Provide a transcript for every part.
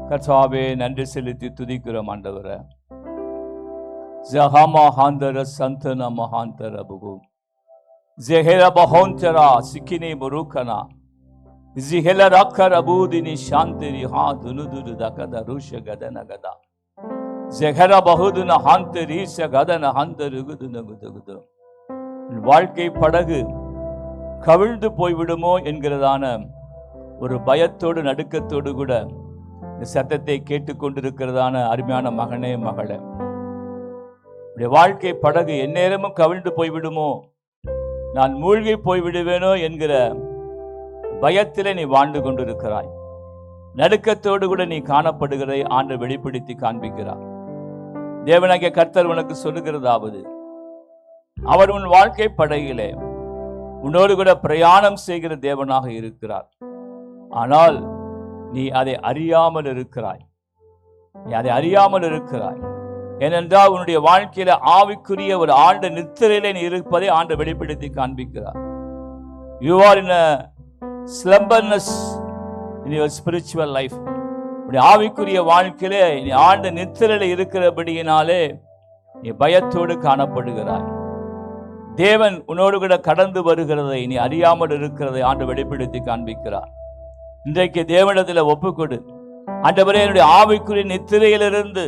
கர்த்தாவே, நன்றி செலுத்தி துதிக்கிறோம் ஆண்டவரே. ஜஹமா ஹாந்தர சந்தன மஹாந்தர புகு ஜெஹெல பஹோந்தரா சிக்கினி முருகனா ஜிஹெல ரக்கர அபூதினி சாந்திரி ஹா துனுதுரு தகத ருஷ கதன கதா ஜெஹர பஹுதுன ஹாந்தரி ச கதன ஹாந்தரு குதுன குதுகுது. வாழ்க்கை படகு கவிழ்ந்து போய்விடுமோ என்கிறதான ஒரு பயத்தோடு நடுக்கத்தோடு கூட இந்த சத்தத்தை கேட்டுக்கொண்டிருக்கிறதான அருமையான மகனே மகளே, வாழ்க்கை படகு எந்நேரமும் கவிழ்ந்து போய்விடுமோ, நான் மூழ்கி போய்விடுவேனோ என்கிற பயத்திலே நீ வாழ்ந்து கொண்டிருக்கிறாய். நடுக்கத்தோடு கூட நீ காணப்படுகிறதை ஆண்டவர் வெளிப்படுத்தி காண்பிக்கிறார். தேவனாகிய கர்த்தர் உனக்கு சொல்லுகிறதாவது, அவர் உன் வாழ்க்கை படகிலே உன்னோடு கூட பிரயாணம் செய்கிற தேவனாக இருக்கிறார். ஆனால் நீ அதை அறியாமல் இருக்கிறாய். ஏனென்றால் உன்னுடைய வாழ்க்கையில ஆவிக்குரிய ஒரு ஆழ்ந்த நித்திரையிலே நீ இருப்பதை ஆண்டவர் வெளிப்படுத்தி காண்பிக்கிறார். You are in a slumberness in your spiritual life. உன்னுடைய ஆவிக்குரிய வாழ்க்கையிலே நீ ஆழ்ந்த நித்திரையில இருக்கிறபடியினாலே நீ பயத்தோடு காணப்படுகிறாய். தேவன் உன்னோடு கூட கடந்து வருகிறதை நீ அறியாமல் இருக்கிறதை ஆண்டவர் வெளிப்படுத்தி காண்பிக்கிறார். இன்றைக்கு தேவனிடத்தில் ஒப்புக்கொடு. ஆண்டவரே, என்னுடைய ஆவிக்குரிய நித்திரையிலிருந்து,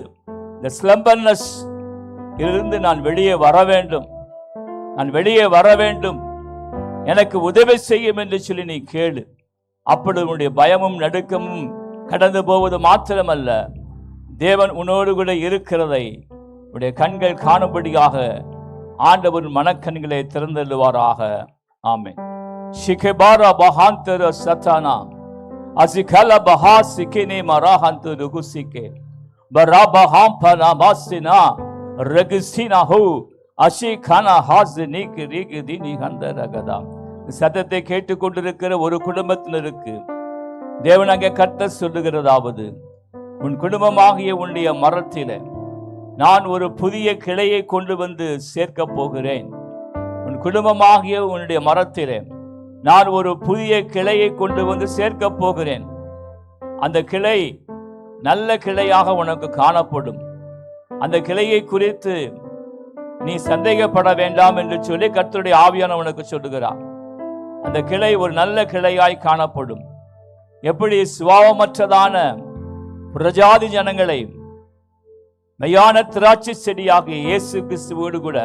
இந்த ஸ்லம்பர்னஸ் இருந்து நான் வெளியே வர வேண்டும், எனக்கு உதவி செய்யும் என்று சொல்லி நீ கேளு. அப்பொழுது உன்னுடைய பயமும் நடுக்கமும் கடந்து போவது மாத்திரமல்ல, தேவன் உன்னோடு கூட இருக்கிறதை உன்னுடைய கண்கள் காணும்படியாக ஆண்டவர் மனக்கண்களை திறந்தள்ளுவாராக. ஆமென். ஷிகபாரா பஹாந்தர சத்தானா அசிகல பஹா சிகினி மராஹந்து ருகுசிகே பராபஹாம் பனாமாசினா ரகிசினா ஹூ அஷிகானா ஹாஸ்னிக் ரிகிதினி ஹந்தரகதா. சத்தத்தை கேட்டுக்கொண்டிருக்கிற ஒரு குடும்பத்தினருக்கு தேவனாகிய கர்த்தர் சொல்லுகிறதாவது, உன் குடும்பமாகிய உன்னுடைய மரத்திலே நான் ஒரு புதிய கிளையை கொண்டு வந்து சேர்க்க போகிறேன். உன் குடும்பமாகிய உன்னுடைய மரத்திலே நான் ஒரு புதிய கிளையை கொண்டு வந்து சேர்க்க போகிறேன். அந்த கிளை நல்ல கிளையாக உனக்கு காணப்படும். அந்த கிளையை குறித்து நீ சந்தேகப்பட வேண்டாம் என்று சொல்லி கர்த்தருடைய ஆவியானவர் உனக்கு சொல்லுகிறார். அந்த கிளை ஒரு நல்ல கிளையாய் காணப்படும். எப்படி சுபாவமற்றதான பிரஜாதி ஜனங்களை மெய்யான திராட்சை செடியாகிய இயேசு கிறிஸ்துவோடு கூட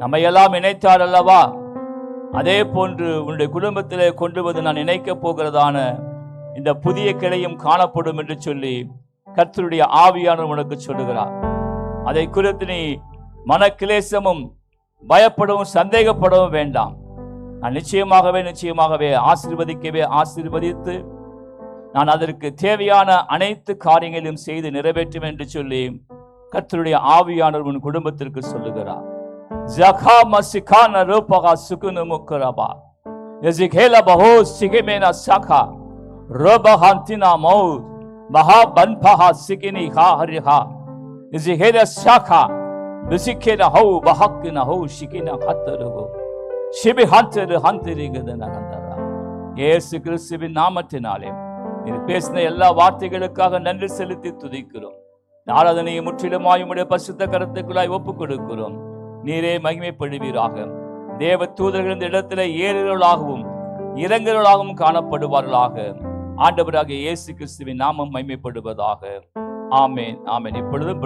நம்மையெல்லாம் இணைத்தார் அல்லவா, அதே போன்று உன்னுடைய குடும்பத்திலே கொண்டு வந்து நான் இணைக்கப் போகிறதான இந்த புதிய கிளையும் காணப்படும் என்று சொல்லி கர்த்தருடைய ஆவியானவர் உனக்கு சொல்லுகிறார். அதை குறித்து நீ மனக்கிலேசமும் பயப்படவும் சந்தேகப்படவும் வேண்டாம். நான் நிச்சயமாகவே ஆசீர்வதித்து நான் அதற்கு தேவையான அனைத்து காரியங்களையும் செய்து நிறைவேற்றும் என்று சொல்லி கர்த்தருடைய ஆவியானவர் உன் குடும்பத்திற்கு சொல்லுகிறார். ஜகா மசிகான ரூபகா சுகுனு முக்கரபா எசிகேல பஹோ சிகிமேனா சகா ரபஹந்தினா மௌ மஹா பன்பஹா சிகினி ஹா ஹரிஹா எசிகேல சகா பிசிகேன ஹௌ பஹக்கின ஹௌ சிகின ஹத்தருகோ ஷிபி ஹந்தரு ஹந்தரிகதன ஹந்தரா. இயேசு கிறிஸ்துவின் நாமத்தினாலே நீ பேசின எல்லா வார்த்தைகளுக்காக நன்றி செலுத்தி துதிக்கிறோம். ஆராதனையை முற்றிலுமாய் உம்முடைய பரிசுத்த கரத்துக்குள்ளாய் ஒப்புக் கொடுக்கிறோம். நீரே மகிமைப்படுவீராக. தேவ தூதர்கள் இந்த இடத்துல ஏறுகளாகவும் இறங்குகளாகவும் காணப்படுவார்களாக. ஆண்டவராக இயேசு கிறிஸ்துவின் நாமம் மகிமைப்படுவதாக. ஆமென், ஆமென். இப்பொழுதும்